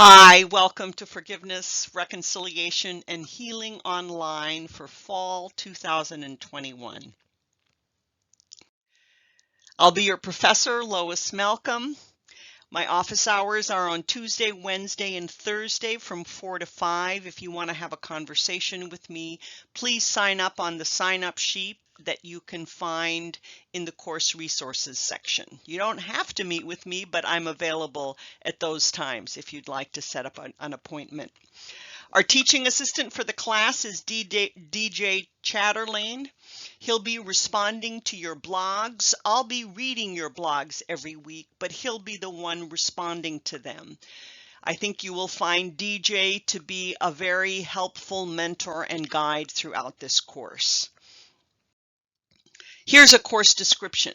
Hi, welcome to Forgiveness, Reconciliation, and Healing Online for Fall 2021. I'll be your professor, Lois Malcolm. My office hours are on Tuesday, Wednesday, and Thursday from 4 to 5. If you want to have a conversation with me, please sign up on the sign-up sheet that you can find in the course resources section. You don't have to meet with me, but I'm available at those times if you'd like to set up an appointment. Our teaching assistant for the class is DJ Chatterlane. He'll be responding to your blogs. I'll be reading your blogs every week, but he'll be the one responding to them. I think you will find DJ to be a very helpful mentor and guide throughout this course. Here's a course description.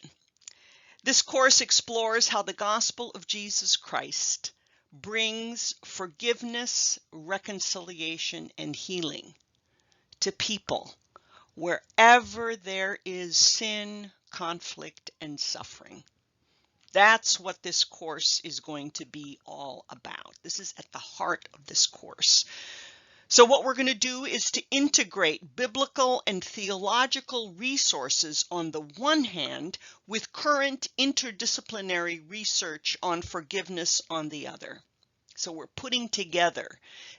This course explores how the gospel of Jesus Christ brings forgiveness, reconciliation, and healing to people wherever there is sin, conflict, and suffering. That's what this course is going to be all about. This is at the heart of this course. So what we're going to do is to integrate biblical and theological resources on the one hand with current interdisciplinary research on forgiveness on the other. So we're putting together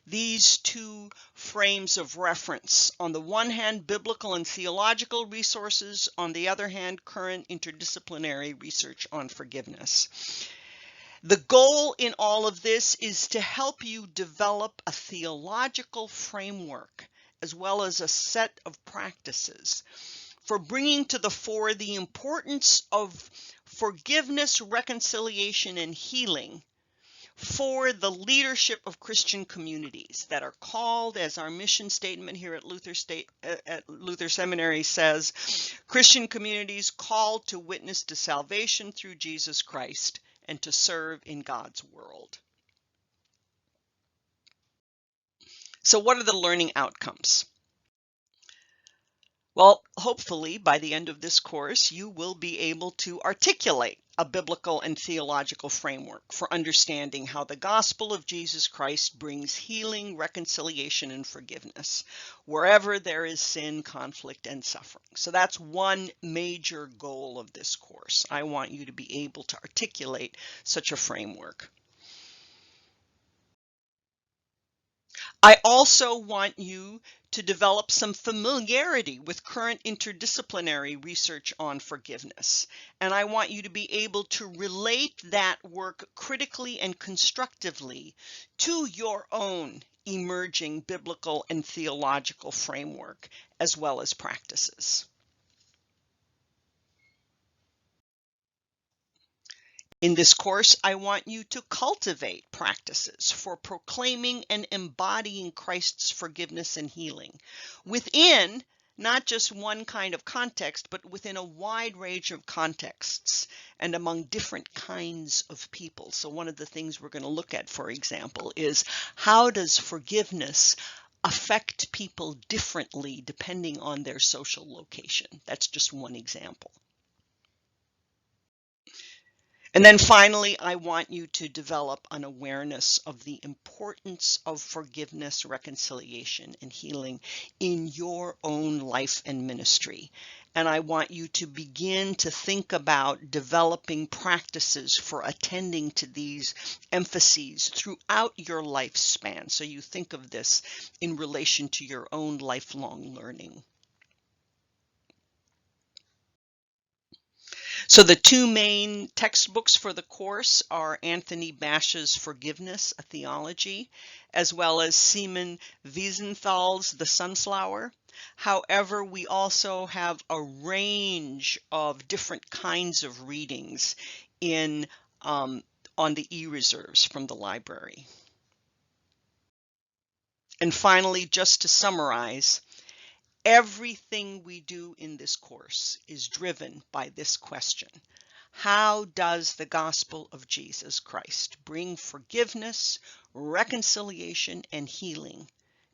these two frames of reference. On the one hand, biblical and theological resources. On the other hand, current interdisciplinary research on forgiveness. The goal in all of this is to help you develop a theological framework as well as a set of practices for bringing to the fore the importance of forgiveness, reconciliation, and healing for the leadership of Christian communities that are called, as our mission statement here at Luther Seminary says, Christian communities called to witness to salvation through Jesus Christ and to serve in God's world. So what are the learning outcomes? Well, hopefully by the end of this course, you will be able to articulate a biblical and theological framework for understanding how the gospel of Jesus Christ brings healing, reconciliation, and forgiveness wherever there is sin, conflict, and suffering. So that's one major goal of this course. I want you to be able to articulate such a framework. I also want you to develop some familiarity with current interdisciplinary research on forgiveness. And I want you to be able to relate that work critically and constructively to your own emerging biblical and theological framework, as well as practices. In this course, I want you to cultivate practices for proclaiming and embodying Christ's forgiveness and healing within not just one kind of context, but within a wide range of contexts and among different kinds of people. So one of the things we're going to look at, for example, is how does forgiveness affect people differently depending on their social location? That's just one example. And then finally, I want you to develop an awareness of the importance of forgiveness, reconciliation, and healing in your own life and ministry. And I want you to begin to think about developing practices for attending to these emphases throughout your lifespan. So you think of this in relation to your own lifelong learning. So the two main textbooks for the course are Anthony Bash's Forgiveness, a Theology, as well as Simon Wiesenthal's The Sunflower. However, we also have a range of different kinds of readings on the e-reserves from the library. And finally, just to summarize, everything we do in this course is driven by this question. How does the gospel of Jesus Christ bring forgiveness, reconciliation, and healing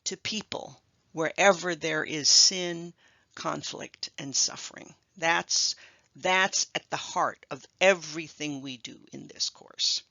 to people wherever there is sin, conflict, and suffering? That's at the heart of everything we do in this course.